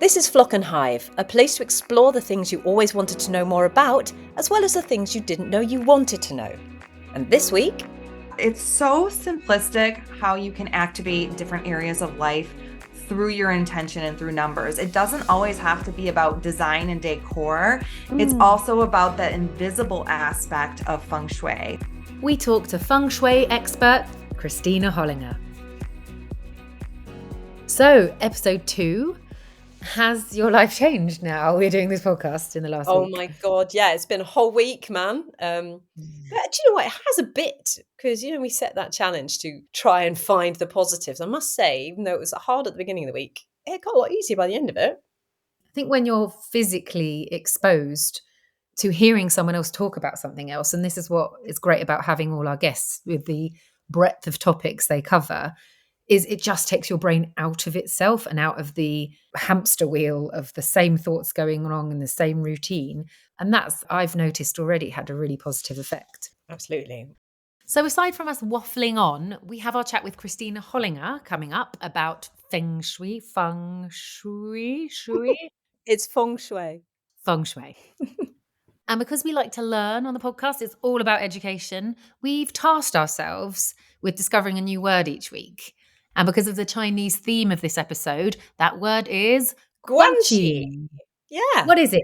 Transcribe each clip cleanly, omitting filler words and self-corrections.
This is Flock and Hive, a place to explore the things you always wanted to know more about, as well as the things you didn't know you wanted to know. And this week, it's so simplistic how you can activate different areas of life through your intention and through numbers. It doesn't always have to be about design and decor. It's also about the invisible aspect of Feng Shui. We talk to Feng Shui expert Kristina Hollinger. So, episode 2. Has your life changed now? We're doing this podcast in the last week. Oh my God, yeah, it's been a whole week, man. But do you know what? It has a bit, because, we set that challenge to try and find the positives. I must say, even though it was hard at the beginning of the week, it got a lot easier by the end of it. I think when you're physically exposed to hearing someone else talk about something else, and this is what is great about having all our guests with the breadth of topics they cover, is it just takes your brain out of itself and out of the hamster wheel of the same thoughts going wrong in the same routine. And that's, I've noticed already, had a really positive effect. Absolutely. So aside from us waffling on, we have our chat with Kristina Hollinger coming up about Feng Shui. It's Feng Shui. Feng Shui. And because we like to learn on the podcast, it's all about education, we've tasked ourselves with discovering a new word each week. And because of the Chinese theme of this episode, that word is Guanxi. Yeah. What is it?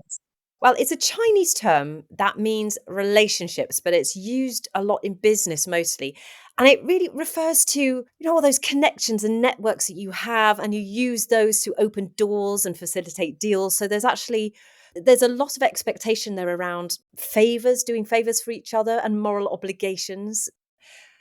Well, it's a Chinese term that means relationships, but it's used a lot in business mostly. And it really refers to, all those connections and networks that you have, and you use those to open doors and facilitate deals. So there's a lot of expectation there around favors, doing favors for each other, and moral obligations.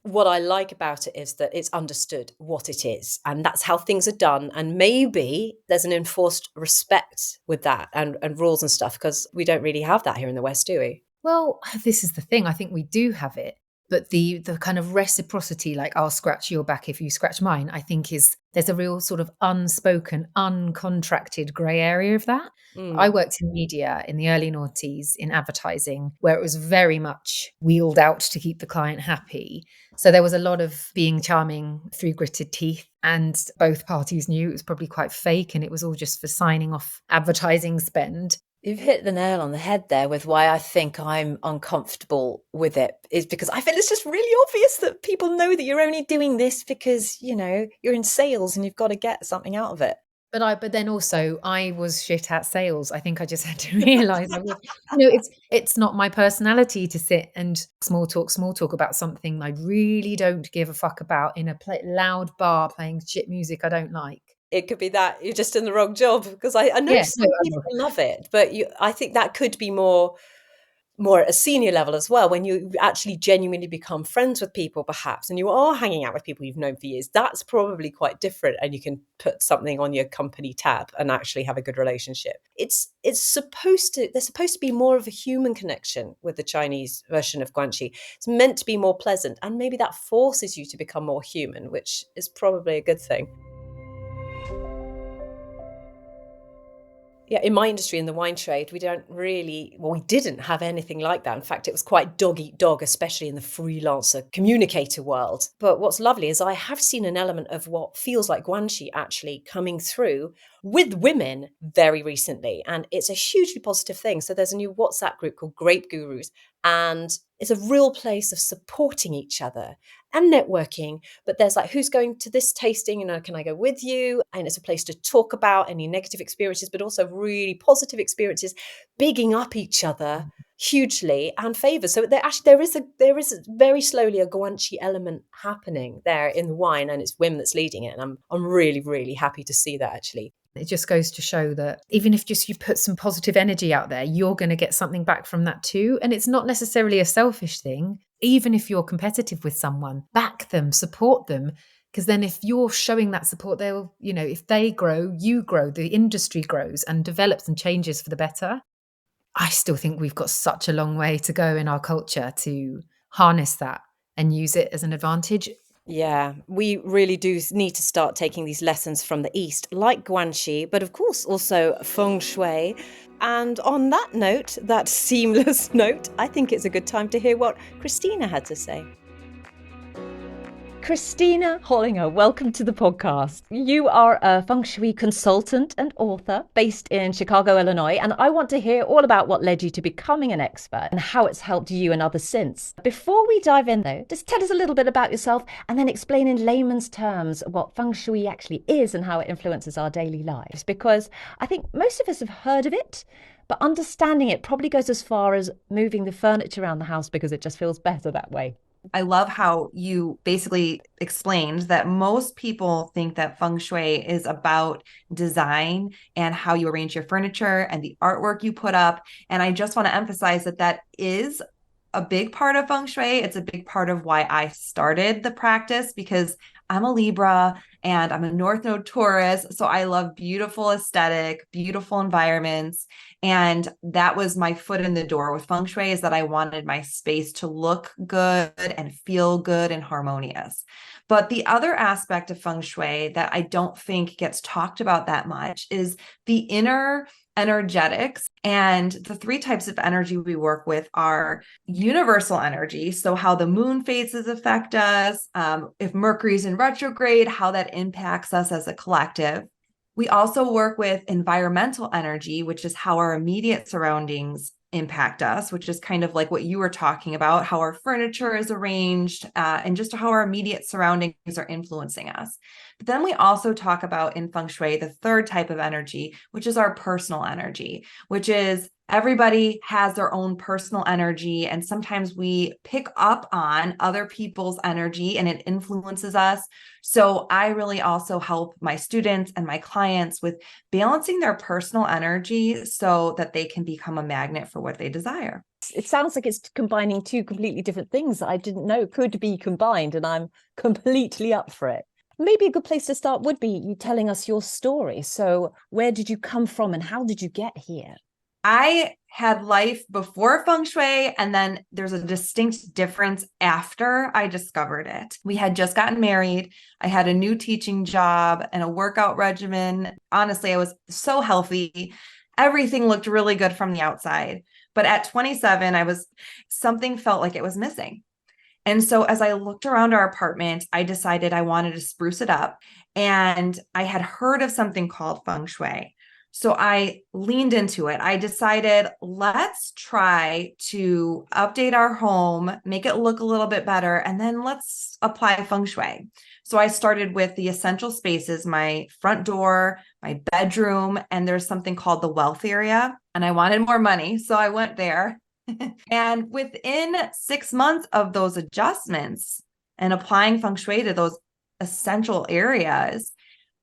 What I like about it is that it's understood what it is, and that's how things are done. And maybe there's an enforced respect with that and rules and stuff, because we don't really have that here in the West, do we? Well, this is the thing. I think we do have it. But the kind of reciprocity, like I'll scratch your back if you scratch mine, I think there's a real sort of unspoken, uncontracted grey area of that. I worked in media in the early noughties in advertising, where it was very much wheeled out to keep the client happy. So there was a lot of being charming through gritted teeth, and both parties knew it was probably quite fake, and it was all just for signing off advertising spend. You've hit the nail on the head there with why I think I'm uncomfortable with it, is because I feel it's just really obvious that people know that you're only doing this because, you're in sales and you've got to get something out of it. But then also I was shit at sales. I think I just had to realize it's not my personality to sit and small talk about something I really don't give a fuck about in a loud bar playing shit music I don't like. It could be that you're just in the wrong job, because I know some people love it, but I think that could be more at a senior level as well, when you actually genuinely become friends with people, perhaps, and you are hanging out with people you've known for years. That's probably quite different, and you can put something on your company tab and actually have a good relationship. There's supposed to be more of a human connection with the Chinese version of Guanxi. It's meant to be more pleasant, and maybe that forces you to become more human, which is probably a good thing. Yeah, in my industry, in the wine trade, we didn't have anything like that. In fact, it was quite dog eat dog, especially in the freelancer communicator world. But what's lovely is I have seen an element of what feels like Guanxi actually coming through with women very recently. And it's a hugely positive thing. So there's a new WhatsApp group called Grape Gurus, and it's a real place of supporting each other and networking. But there's who's going to this tasting? Can I go with you? And it's a place to talk about any negative experiences, but also really positive experiences, bigging up each other hugely, and favors. So there is very slowly a Guanxi element happening there in the wine, and it's women that's leading it. And I'm really, really happy to see that, actually. It just goes to show that even if just you put some positive energy out there, you're going to get something back from that too. And it's not necessarily a selfish thing. Even if you're competitive with someone, back them, support them. Because then if you're showing that support, they'll, if they grow, you grow, the industry grows and develops and changes for the better. I still think we've got such a long way to go in our culture to harness that and use it as an advantage. Yeah, we really do need to start taking these lessons from the East, like Guanxi, but of course also Feng Shui. And on that note, that seamless note, I think it's a good time to hear what Kristina had to say. Kristina Hollinger, welcome to the podcast. You are a Feng Shui consultant and author based in Chicago, Illinois, and I want to hear all about what led you to becoming an expert and how it's helped you and others since. Before we dive in though, just tell us a little bit about yourself and then explain in layman's terms what Feng Shui actually is and how it influences our daily lives, because I think most of us have heard of it, but understanding it probably goes as far as moving the furniture around the house because it just feels better that way. I love how you basically explained that most people think that Feng Shui is about design and how you arrange your furniture and the artwork you put up. And I just want to emphasize that that is a big part of Feng Shui. It's a big part of why I started the practice, because I'm a Libra and I'm a North Node Taurus. So I love beautiful aesthetic, beautiful environments. And that was my foot in the door with Feng Shui, is that I wanted my space to look good and feel good and harmonious. But the other aspect of Feng Shui that I don't think gets talked about that much is the inner energetics. And the three types of energy we work with are universal energy. So how the moon phases affect us, if Mercury's in retrograde, how that impacts us as a collective. We also work with environmental energy, which is how our immediate surroundings impact us, which is kind of like what you were talking about, how our furniture is arranged, and just how our immediate surroundings are influencing us. But then we also talk about in Feng Shui, the third type of energy, which is our personal energy, which is everybody has their own personal energy. And sometimes we pick up on other people's energy and it influences us. So I really also help my students and my clients with balancing their personal energy so that they can become a magnet for what they desire. It sounds like it's combining two completely different things that I didn't know could be combined, and I'm completely up for it. Maybe a good place to start would be you telling us your story. So where did you come from and how did you get here? I had life before Feng Shui, and then there's a distinct difference after I discovered it. We had just gotten married. I had a new teaching job and a workout regimen. Honestly, I was so healthy. Everything looked really good from the outside. But at 27, something felt like it was missing. And so as I looked around our apartment, I decided I wanted to spruce it up. And I had heard of something called Feng Shui. So I leaned into it. I decided, let's try to update our home, make it look a little bit better, and then let's apply Feng Shui. So I started with the essential spaces, my front door, my bedroom, and there's something called the wealth area. And I wanted more money, so I went there. And within 6 months of those adjustments and applying Feng Shui to those essential areas,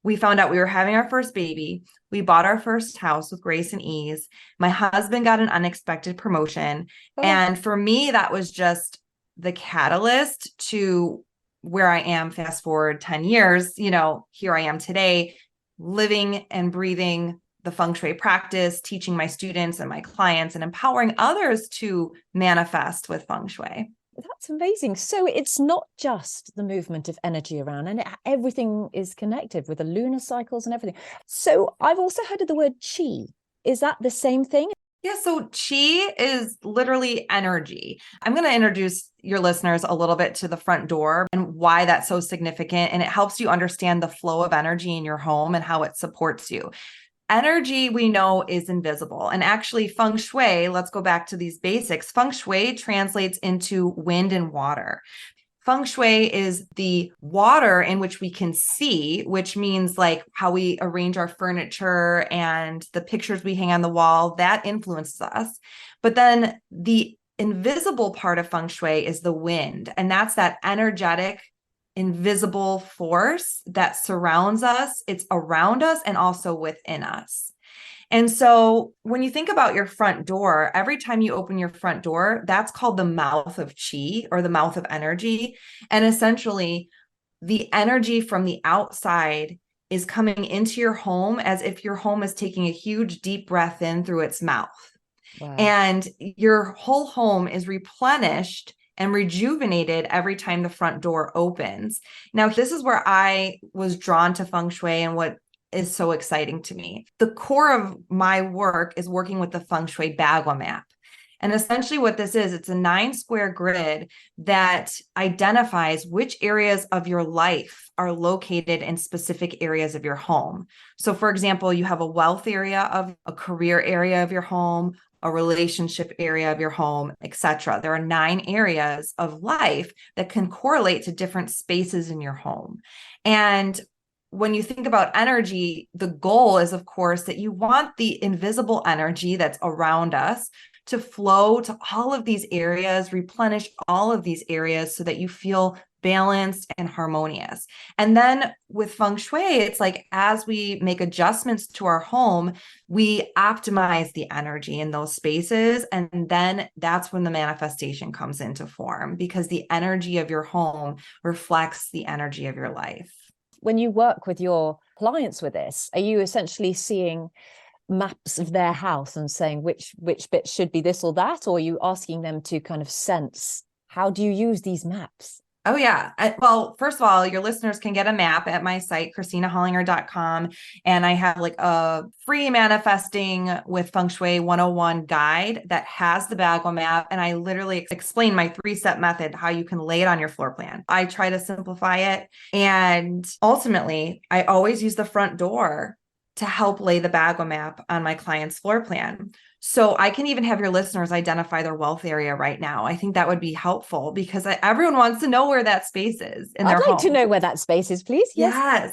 we found out we were having our first baby. We bought our first house with grace and ease. My husband got an unexpected promotion. Oh. And for me, that was just the catalyst to where I am. Fast forward 10 years, here I am today, living and breathing the Feng Shui practice, teaching my students and my clients and empowering others to manifest with Feng Shui. That's amazing. So it's not just the movement of energy around, and everything is connected with the lunar cycles and everything. So I've also heard of the word qi. Is that the same thing? Yeah, so qi is literally energy. I'm going to introduce your listeners a little bit to the front door and why that's so significant. And it helps you understand the flow of energy in your home and how it supports you. Energy, we know, is invisible. And actually, Feng Shui, let's go back to these basics. Feng Shui translates into wind and water. Feng Shui is the water in which we can see, which means like how we arrange our furniture and the pictures we hang on the wall, that influences us. But then the invisible part of Feng Shui is the wind. And that's that energetic, invisible force that surrounds us. It's around us and also within us. And so when you think about your front door, every time you open your front door, that's called the mouth of qi, or the mouth of energy. And essentially, the energy from the outside is coming into your home as if your home is taking a huge deep breath in through its mouth. Wow. And your whole home is replenished and rejuvenated every time the front door opens. Now, this is where I was drawn to Feng Shui and what is so exciting to me. The core of my work is working with the Feng Shui Bagua map. And essentially what this is, it's a 9 square grid that identifies which areas of your life are located in specific areas of your home. So for example, you have a wealth area of a career area of your home, a relationship area of your home, etc. There are 9 areas of life that can correlate to different spaces in your home. And when you think about energy, the goal is, of course, that you want the invisible energy that's around us to flow to all of these areas, replenish all of these areas so that you feel balanced and harmonious. And then with Feng Shui, it's like as we make adjustments to our home, we optimize the energy in those spaces. And then that's when the manifestation comes into form, because the energy of your home reflects the energy of your life. When you work with your clients with this, are you essentially seeing maps of their house and saying which bit should be this or that, or are you asking them to kind of sense? How do you use these maps? Oh, yeah. Well, first of all, your listeners can get a map at my site, KristinaHollinger.com. And I have like a free manifesting with Feng Shui 101 guide that has the Bagua map. And I literally explain my 3-step method, how you can lay it on your floor plan. I try to simplify it. And ultimately, I always use the front door to help lay the Bagua map on my client's floor plan. So I can even have your listeners identify their wealth area right now. I think that would be helpful because everyone wants to know where that space is in their I'd like home. to know where that space is, please. Yes.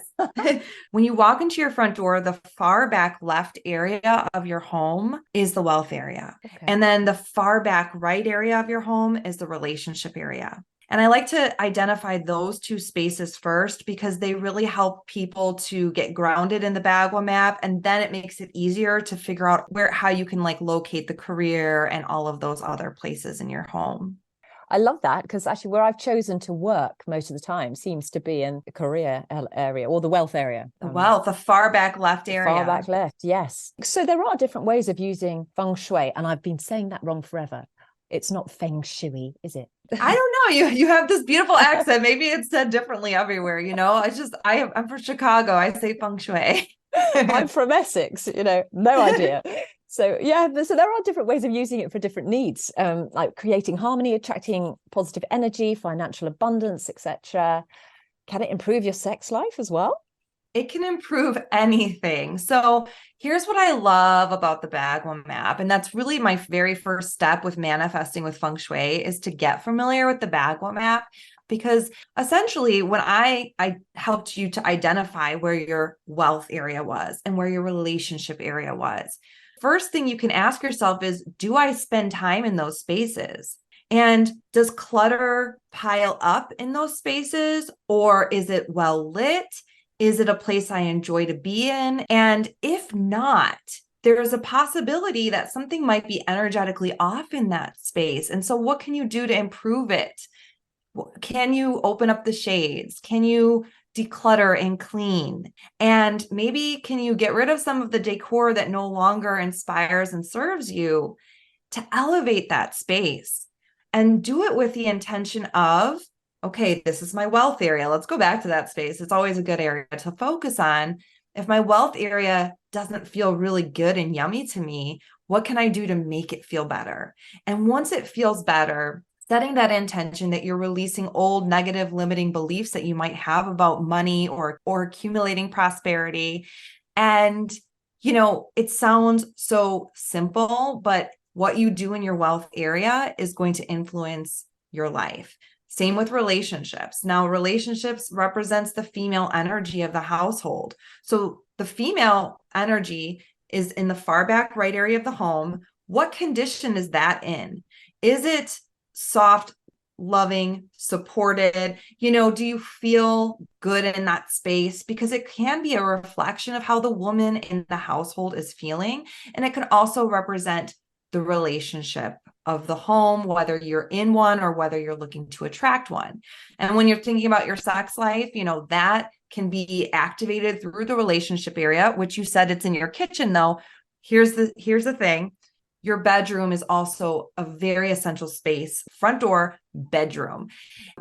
When you walk into your front door, the far back left area of your home is the wealth area. Okay. And then the far back right area of your home is the relationship area. And I like to identify those 2 spaces first because they really help people to get grounded in the Bagua map. And then it makes it easier to figure out how you can like locate the career and all of those other places in your home. I love that, because actually where I've chosen to work most of the time seems to be in the career area or the wealth area. The far back left area. Far back left, yes. So there are different ways of using Feng Shui, and I've been saying that wrong forever. It's not Feng Shui, is it? I don't know. You have this beautiful accent. Maybe it's said differently everywhere. I'm from Chicago. I say Feng Shui. I'm from Essex. No idea. So yeah, so there are different ways of using it for different needs, like creating harmony, attracting positive energy, financial abundance, etc. Can it improve your sex life as well? It can improve anything. So here's what I love about the Bagua map. And that's really my very first step with manifesting with Feng Shui, is to get familiar with the Bagua map. Because essentially when I helped you to identify where your wealth area was and where your relationship area was, first thing you can ask yourself is, do I spend time in those spaces? And does clutter pile up in those spaces, or is it well lit? Is it a place I enjoy to be in? And if not, there's a possibility that something might be energetically off in that space. And so what can you do to improve it? Can you open up the shades? Can you declutter and clean? And maybe can you get rid of some of the decor that no longer inspires and serves you to elevate that space? And do it with the intention of, okay, this is my wealth area. Let's go back to that space. It's always a good area to focus on. If my wealth area doesn't feel really good and yummy to me, what can I do to make it feel better? And once it feels better, setting that intention that you're releasing old negative limiting beliefs that you might have about money or accumulating prosperity. And, it sounds so simple, but what you do in your wealth area is going to influence your life. Same with relationships. Now, relationships represents the female energy of the household. So the female energy is in the far back right area of the home. What condition is that in? Is it soft, loving, supported? Do you feel good in that space? Because it can be a reflection of how the woman in the household is feeling. And it can also represent the relationship of the home, whether you're in one or whether you're looking to attract one. And when you're thinking about your sex life, that can be activated through the relationship area, which you said it's in your kitchen though. Here's the thing. Your bedroom is also a very essential space. Front door, bedroom,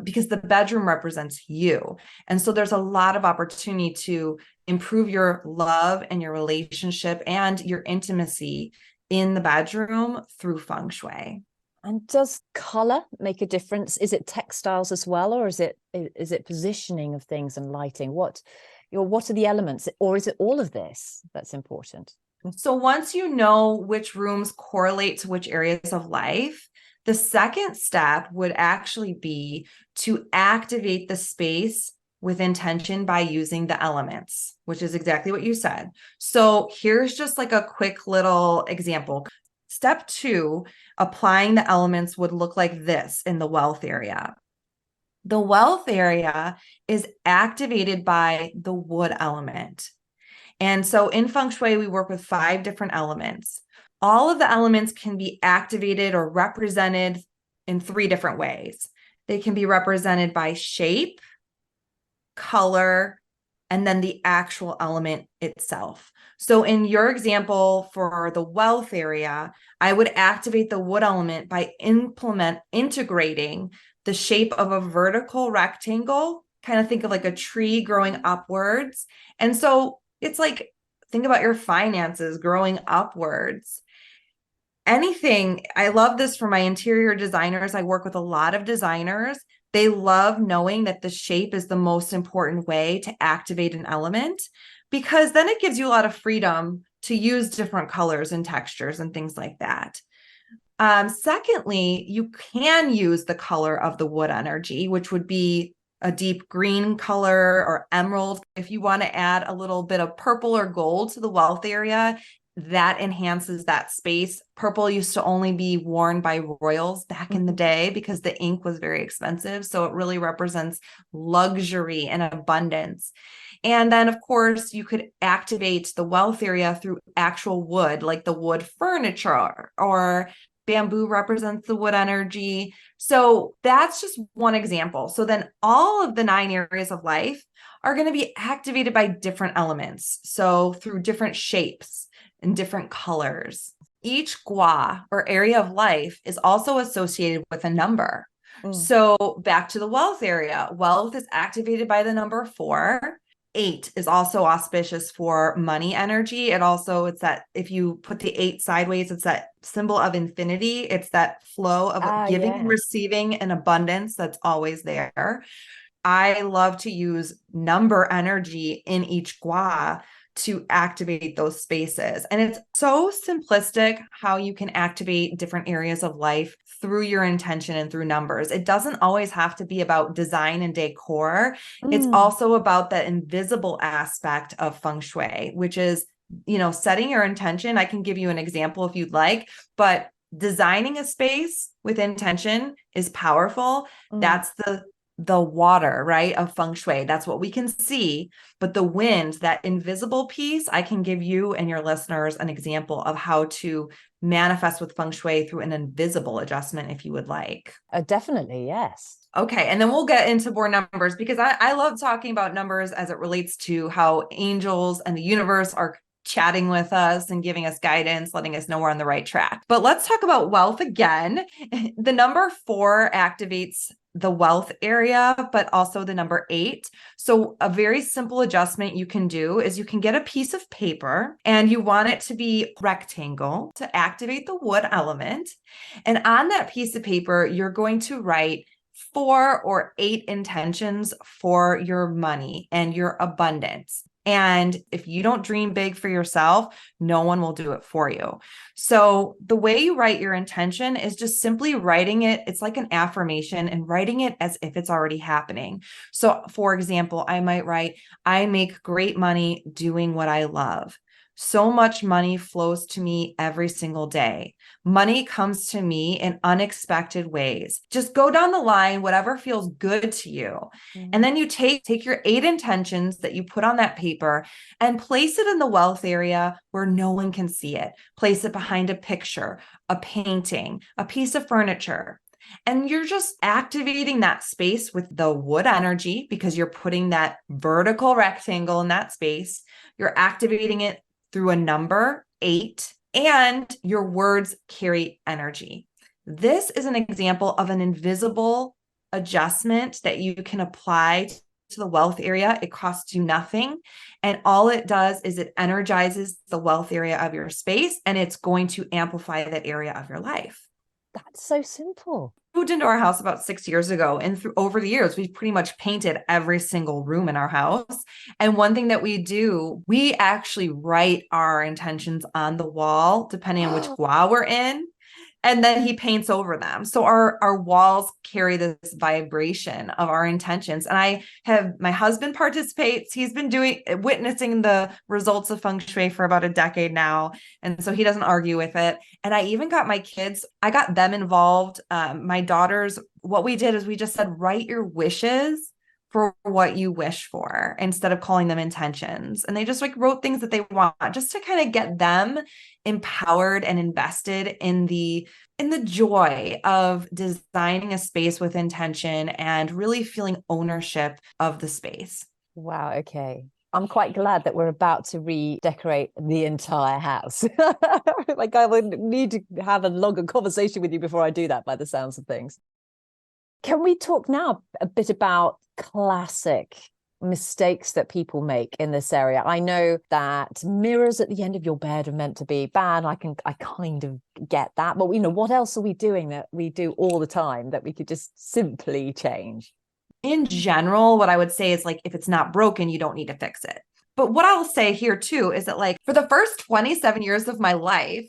because the bedroom represents you. And so there's a lot of opportunity to improve your love and your relationship and your intimacy in the bedroom through Feng Shui. And does color make a difference? Is it textiles as well, or is it positioning of things and lighting? What are the elements, or is it all of this that's important? So once you know which rooms correlate to which areas of life, the second step would actually be to activate the space with intention by using the elements, which is exactly what you said. So here's just like a quick little example. Step 2, applying the elements would look like this in the wealth area. The wealth area is activated by the wood element. And so in Feng Shui, we work with 5 different elements. All of the elements can be activated or represented in 3 different ways. They can be represented by shape, color, and then the actual element itself. So in your example for the wealth area, I would activate the wood element by integrating the shape of a vertical rectangle, kind of think of like a tree growing upwards. And so it's like, think about your finances growing upwards. Anything, I love this for my interior designers. I work with a lot of designers. They love knowing that the shape is the most important way to activate an element, because then it gives you a lot of freedom to use different colors and textures and things like that. Secondly, you can use the color of the wood energy, which would be a deep green color or emerald. If you want to add a little bit of purple or gold to the wealth area, that enhances that space. Purple used to only be worn by royals back in the day because the ink was very expensive. So it really represents luxury and abundance. And then, of course, you could activate the wealth area through actual wood, like the wood furniture, or bamboo represents the wood energy. So that's just one example. So then all of the 9 areas of life are going to be activated by different elements. So through different shapes and different colors. Each gua or area of life is also associated with a number. So back to the wealth area, wealth is activated by the number 4. 8 is also auspicious for money energy. It's that if you put the 8 sideways, it's that symbol of infinity. It's that flow of giving and receiving and abundance that's always there. I love to use number energy in each gua to activate those spaces. And it's so simplistic how you can activate different areas of life through your intention and through numbers. It doesn't always have to be about design and decor. It's also about that invisible aspect of Feng Shui, which is, setting your intention. I can give you an example if you'd like, but designing a space with intention is powerful. That's the water, right, of Feng Shui. That's what we can see. But the wind, that invisible piece, I can give you and your listeners an example of how to manifest with Feng Shui through an invisible adjustment, if you would like. Definitely, yes. Okay, and then we'll get into more numbers, because I love talking about numbers as it relates to how angels and the universe are chatting with us and giving us guidance, letting us know we're on the right track. But let's talk about wealth again. The number 4 activates the wealth area, but also the number 8. So a very simple adjustment you can do is you can get a piece of paper and you want it to be rectangle to activate the wood element. And on that piece of paper, you're going to write 4 or 8 intentions for your money and your abundance. And if you don't dream big for yourself, no one will do it for you. So the way you write your intention is just simply writing it. It's like an affirmation and writing it as if it's already happening. So for example, I might write, I make great money doing what I love. So much money flows to me every single day. Money comes to me in unexpected ways. Just go down the line, whatever feels good to you. And then you take your 8 intentions that you put on that paper and place it in the wealth area where no one can see it. Place it behind a picture, a painting, a piece of furniture. And you're just activating that space with the wood energy, because you're putting that vertical rectangle in that space. You're activating it through a number 8, and your words carry energy. This is an example of an invisible adjustment that you can apply the wealth area. It costs you nothing. And all it does is it energizes the wealth area of your space, and it's going to amplify that area of your life. That's so simple. Moved into our house about 6 years ago, and over the years we've pretty much painted every single room in our house. And one thing that we do, we actually write our intentions on the wall depending on which gua we're in, and then he paints over them. So our walls carry this vibration of our intentions. And I have my husband participates. He's been witnessing the results of Feng Shui for about a decade now. And so he doesn't argue with it. And I even got my kids, I got them involved. My daughters, what we did is we just said, write your wishes for what you wish for instead of calling them intentions. And they just like wrote things that they want, just to kind of get them empowered and invested in the joy of designing a space with intention and really feeling ownership of the space. Wow. Okay. I'm quite glad that we're about to redecorate the entire house. Like, I would need to have a longer conversation with you before I do that, by the sounds of things. Can we talk now a bit about classic mistakes that people make in this area? I know that mirrors at the end of your bed are meant to be bad. I kind of get that. But, what else are we doing that we do all the time that we could just simply change? In general, what I would say is, like, if it's not broken, you don't need to fix it. But what I'll say here too is that, like, for the first 27 years of my life,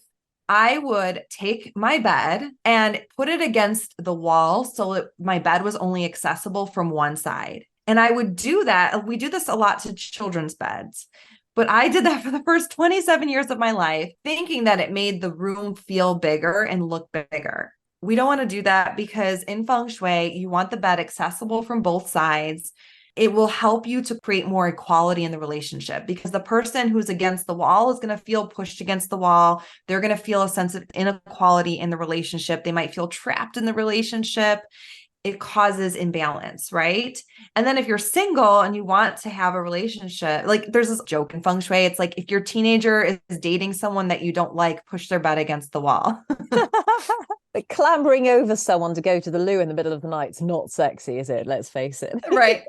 I would take my bed and put it against the wall so my bed was only accessible from one side. And I would do that. We do this a lot to children's beds, but I did that for the first 27 years of my life, thinking that it made the room feel bigger and look bigger. We don't want to do that, because in Feng Shui, you want the bed accessible from both sides. It will help you to create more equality in the relationship, because the person who's against the wall is going to feel pushed against the wall. They're going to feel a sense of inequality in the relationship. They might feel trapped in the relationship. It causes imbalance, right? And then if you're single and you want to have a relationship, like, there's this joke in Feng Shui. It's like, if your teenager is dating someone that you don't like, push their bed against the wall. But clambering over someone to go to the loo in the middle of the night is not sexy, is it? Let's face it. Right.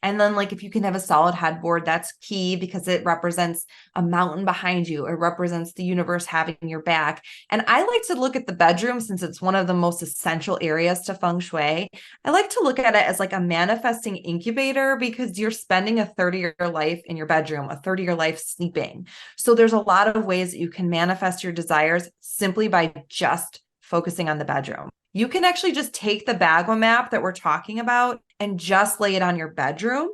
And then, like, if you can have a solid headboard, that's key, because it represents a mountain behind you. It represents the universe having your back. And I like to look at the bedroom, since it's one of the most essential areas to Feng Shui. I like to look at it as like a manifesting incubator, because you're spending a 30-year life in your bedroom, a 30-year life sleeping. So there's a lot of ways that you can manifest your desires simply by just focusing on the bedroom. You can actually just take the Bagua map that we're talking about and just lay it on your bedroom.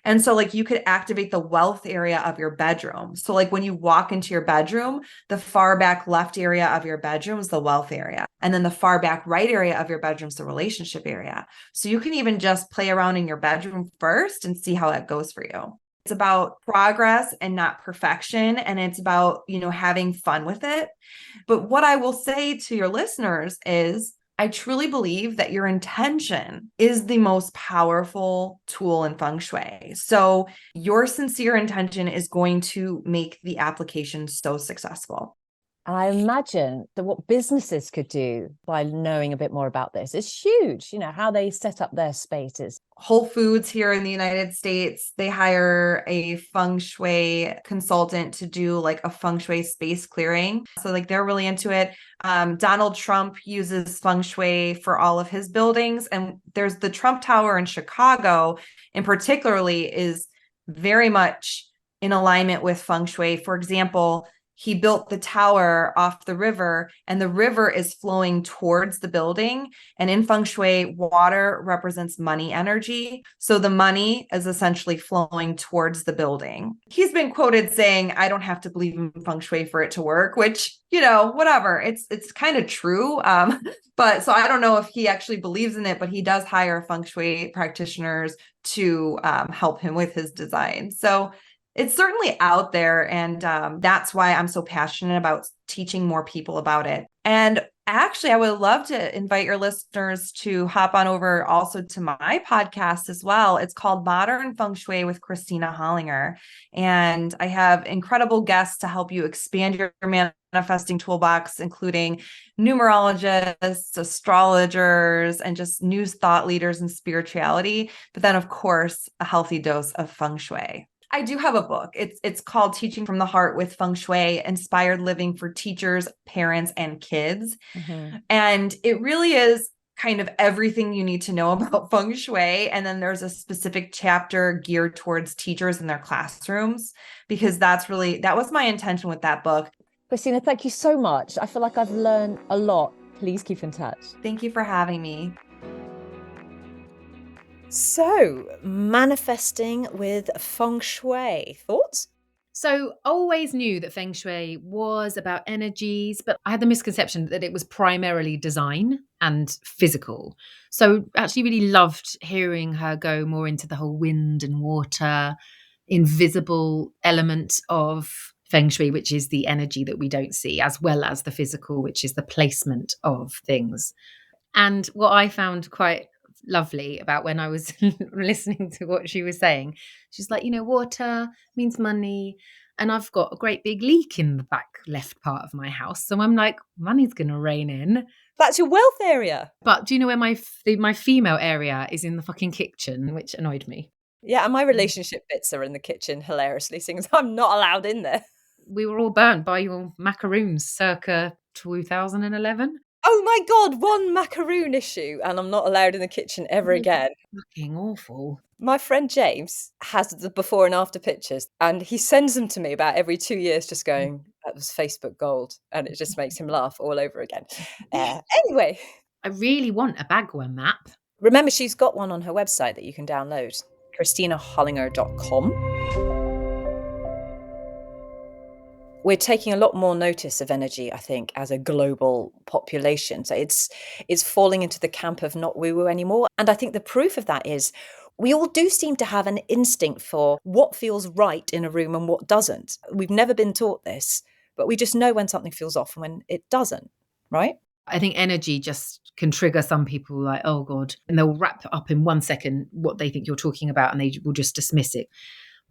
And so, like, you could activate the wealth area of your bedroom. So, like, when you walk into your bedroom, the far back left area of your bedroom is the wealth area. And then the far back right area of your bedroom is the relationship area. So you can even just play around in your bedroom first and see how that goes for you. It's about progress and not perfection. And it's about, having fun with it. But what I will say to your listeners is, I truly believe that your intention is the most powerful tool in Feng Shui. So your sincere intention is going to make the application so successful. I imagine that what businesses could do by knowing a bit more about this is huge, how they set up their spaces. Whole Foods here in the United States, they hire a Feng Shui consultant to do like a Feng Shui space clearing. So like, they're really into it. Donald Trump uses Feng Shui for all of his buildings. And there's the Trump Tower in Chicago in particularly is very much in alignment with Feng Shui. For example, he built the tower off the river, and the river is flowing towards the building. And in Feng Shui, water represents money energy. So the money is essentially flowing towards the building. He's been quoted saying, I don't have to believe in Feng Shui for it to work, which, whatever. It's kind of true. But so I don't know if he actually believes in it, but he does hire Feng Shui practitioners to help him with his design. So it's certainly out there. And that's why I'm so passionate about teaching more people about it. And Actually, I would love to invite your listeners to hop on over also to my podcast as well. It's called Modern Feng Shui with Kristina Hollinger. And I have incredible guests to help you expand your manifesting toolbox, including numerologists, astrologers, and just new thought leaders in spirituality. But then, of course, a healthy dose of Feng Shui. I do have a book. It's called Teaching from the Heart with Feng Shui, Inspired Living for Teachers, Parents, and Kids. Mm-hmm. And it really is kind of everything you need to know about Feng Shui. And then there's a specific chapter geared towards teachers in their classrooms, because that was my intention with that book. Kristina, thank you so much. I feel like I've learned a lot. Please keep in touch. Thank you for having me. So, manifesting with Feng Shui. Thoughts? So always knew that Feng Shui was about energies, but I had the misconception that it was primarily design and physical. So actually really loved hearing her go more into the whole wind and water, invisible element of Feng Shui, which is the energy that we don't see, as well as the physical, which is the placement of things. And what I found quite lovely about when I was listening to what she was saying, she's like, water means money. And I've got a great big leak in the back left part of my house. So I'm like, money's going to rain in. That's your wealth area. But do you know where my female area is? In the fucking kitchen, which annoyed me. Yeah, and my relationship bits are in the kitchen, hilariously, seeing as I'm not allowed in there. We were all burnt by your macaroons circa 2011. Oh my God, one macaroon issue, and I'm not allowed in the kitchen ever again. Fucking awful. My friend James has the before and after pictures, and he sends them to me about every 2 years, just going, that was Facebook gold. And it just makes him laugh all over again. Anyway. I really want a Bagua map. Remember, she's got one on her website that you can download, KristinaHollinger.com. We're taking a lot more notice of energy, I think, as a global population. So it's falling into the camp of not woo-woo anymore. And I think the proof of that is we all do seem to have an instinct for what feels right in a room and what doesn't. We've never been taught this, but we just know when something feels off and when it doesn't, right? I think energy just can trigger some people like, oh God, and they'll wrap up in 1 second what they think you're talking about and they will just dismiss it.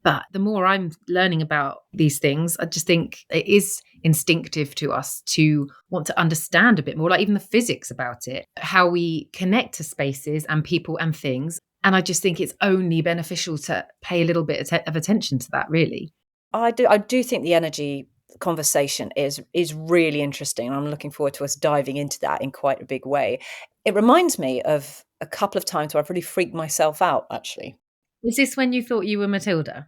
But the more I'm learning about these things, I just think it is instinctive to us to want to understand a bit more, like even the physics about it, how we connect to spaces and people and things. And I just think it's only beneficial to pay a little bit of attention to that, really. I do think the energy conversation is really interesting. I'm looking forward to us diving into that in quite a big way. It reminds me of a couple of times where I've really freaked myself out, actually. Is this when you thought you were Matilda?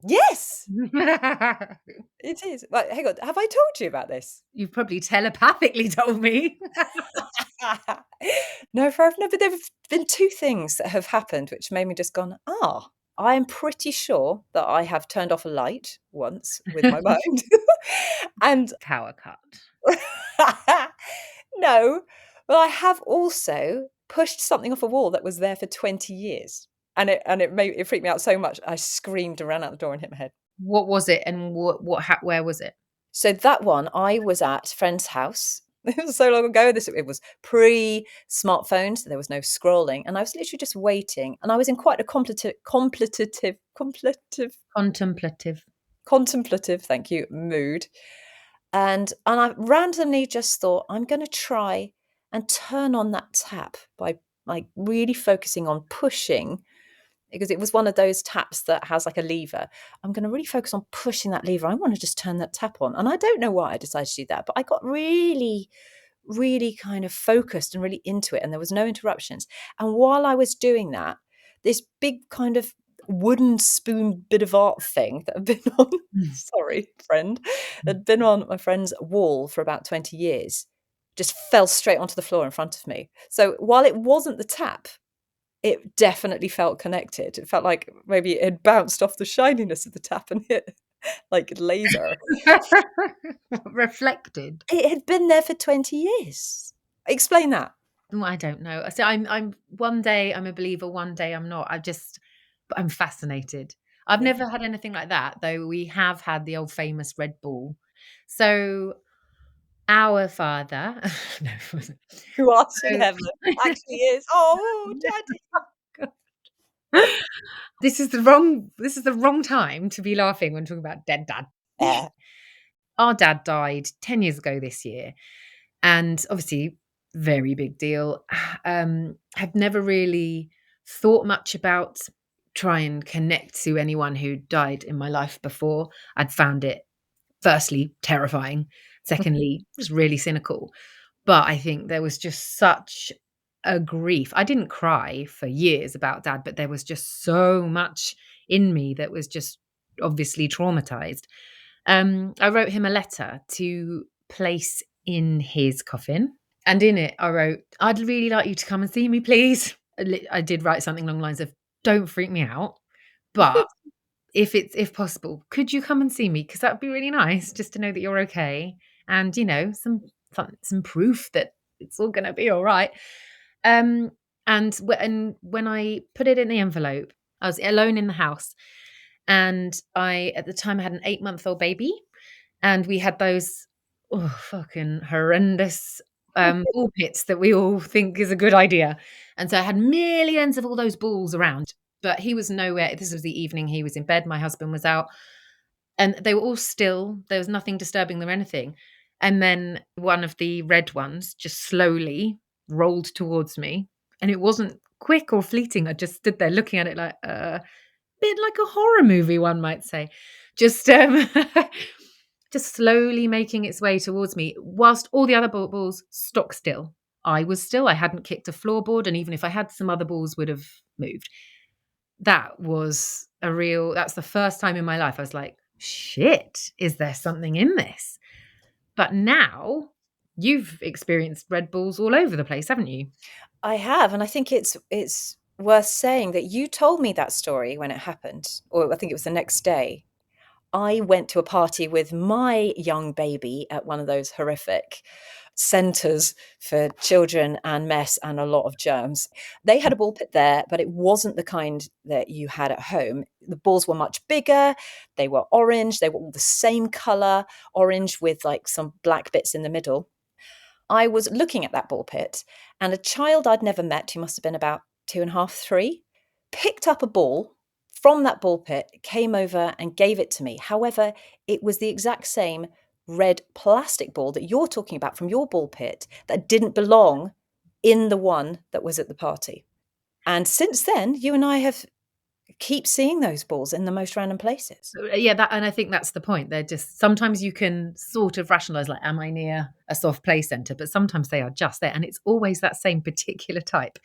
Yes, it is. Well, hang on, have I told you about this? You've probably telepathically told me. No, but there have been two things that have happened which made me just gone, I am pretty sure that I have turned off a light once with my mind. And power cut. No, but I have also pushed something off a wall that was there for 20 years. And it freaked me out so much, I screamed and ran out the door and hit my head. What was it, and where was it? So that one, I was at a friend's house. It was so long ago. It was pre-smartphones. So there was no scrolling, and I was literally just waiting. And I was in quite a contemplative. Thank you, mood. And I randomly just thought, I'm going to try and turn on that tap by like really focusing on pushing, because it was one of those taps that has like a lever. I'm going to really focus on pushing that lever. I want to just turn that tap on. And I don't know why I decided to do that, but I got really, really kind of focused and really into it. And there was no interruptions. And while I was doing that, this big kind of wooden spoon bit of art thing that had been on, sorry, friend, had been on my friend's wall for about 20 years, just fell straight onto the floor in front of me. So while it wasn't the tap, it definitely felt connected. It felt like maybe it had bounced off the shininess of the tap and hit like laser. Reflected. It had been there for 20 years. Explain that. I don't know. So I'm one day I'm a believer, one day I'm not. I'm fascinated. I've never had anything like that, though we have had the old famous red ball. So, Our Father. No, it wasn't. Who art in So- heaven actually is. Oh, Daddy. This is the wrong time to be laughing when talking about dead dad. Yeah. Our dad died 10 years ago this year, and obviously very big deal. Have never really thought much about try and connect to anyone who died in my life before. I'd found it firstly terrifying, secondly just really cynical. But I think there was just such a grief. I didn't cry for years about dad, but there was just so much in me that was just obviously traumatized. I wrote him a letter to place in his coffin. And in it, I wrote, I'd really like you to come and see me, please. I did write something along the lines of, don't freak me out. But if possible, could you come and see me? Because that would be really nice just to know that you're okay. And, some proof that it's all going to be all right. And when I put it in the envelope, I was alone in the house. And at the time, I had an 8-month-old baby. And we had those fucking horrendous ball pits that we all think is a good idea. And so I had millions of all those balls around, but he was nowhere. This was the evening he was in bed. My husband was out, and they were all still. There was nothing disturbing them or anything. And then one of the red ones just slowly rolled towards me, and it wasn't quick or fleeting. I just stood there looking at it like bit like a horror movie, one might say. Just just slowly making its way towards me, whilst all the other balls stock still. I was still. I hadn't kicked a floorboard, and even if I had, some other balls would have moved. That was that's the first time in my life I was like, shit, is there something in this? But now you've experienced red balls all over the place, haven't you? I have, and I think it's worth saying that you told me that story when it happened, or I think it was the next day. I went to a party with my young baby at one of those horrific centres for children and mess and a lot of germs. They had a ball pit there, but it wasn't the kind that you had at home. The balls were much bigger. They were orange. They were all the same colour, orange with like some black bits in the middle. I was looking at that ball pit, and a child I'd never met, who must have been about 2.5, 3, picked up a ball from that ball pit, came over and gave it to me. However, it was the exact same red plastic ball that you're talking about from your ball pit that didn't belong in the one that was at the party. And since then, you and I have keep seeing those balls in the most random places. Yeah, and I think that's the point. They're just, sometimes you can sort of rationalize, like, am I near a soft play center? But sometimes they are just there, and it's always that same particular type.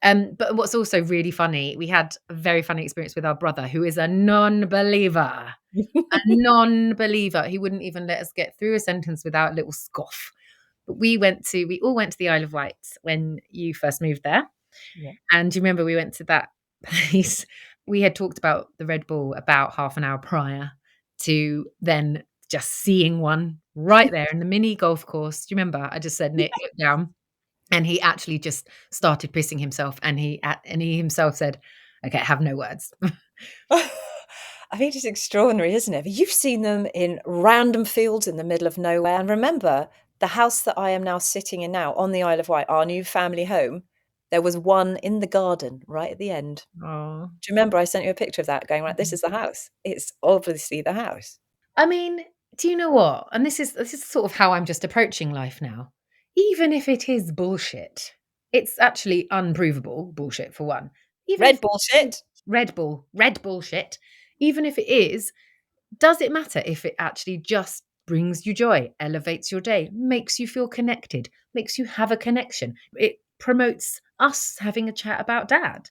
But what's also really funny, we had a very funny experience with our brother, who is a non-believer. A non-believer. He wouldn't even let us get through a sentence without a little scoff. But we all went to the Isle of Wight when you first moved there. Yeah. And do you remember we went to that place? We had talked about the Red Bull about half an hour prior to then just seeing one right there in the mini golf course. Do you remember? I just said, Nick, look down. And he actually just started pissing himself. And he himself said, okay, I have no words. I think it's extraordinary, isn't it? You've seen them in random fields in the middle of nowhere. And remember, the house that I am now sitting in now on the Isle of Wight, our new family home, there was one in the garden right at the end. Oh. Do you remember I sent you a picture of that going, right, this is the house. It's obviously the house. I mean, do you know what? And this is sort of how I'm just approaching life now. Even if it is bullshit, it's actually unprovable bullshit, for one. Even bullshit. Red bullshit. Even if it is, does it matter if it actually just brings you joy, elevates your day, makes you feel connected, makes you have a connection? It promotes us having a chat about dad.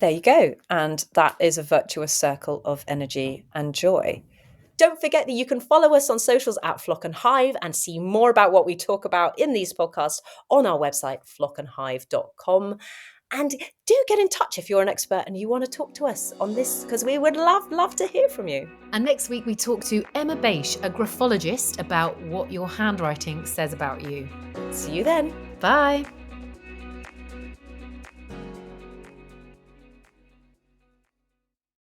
There you go. And that is a virtuous circle of energy and joy. Don't forget that you can follow us on socials at Flock and Hive and see more about what we talk about in these podcasts on our website, flockandhive.com. And do get in touch if you're an expert and you want to talk to us on this, because we would love to hear from you. And next week we talk to Emma Baish, a graphologist, about what your handwriting says about you. See you then. Bye.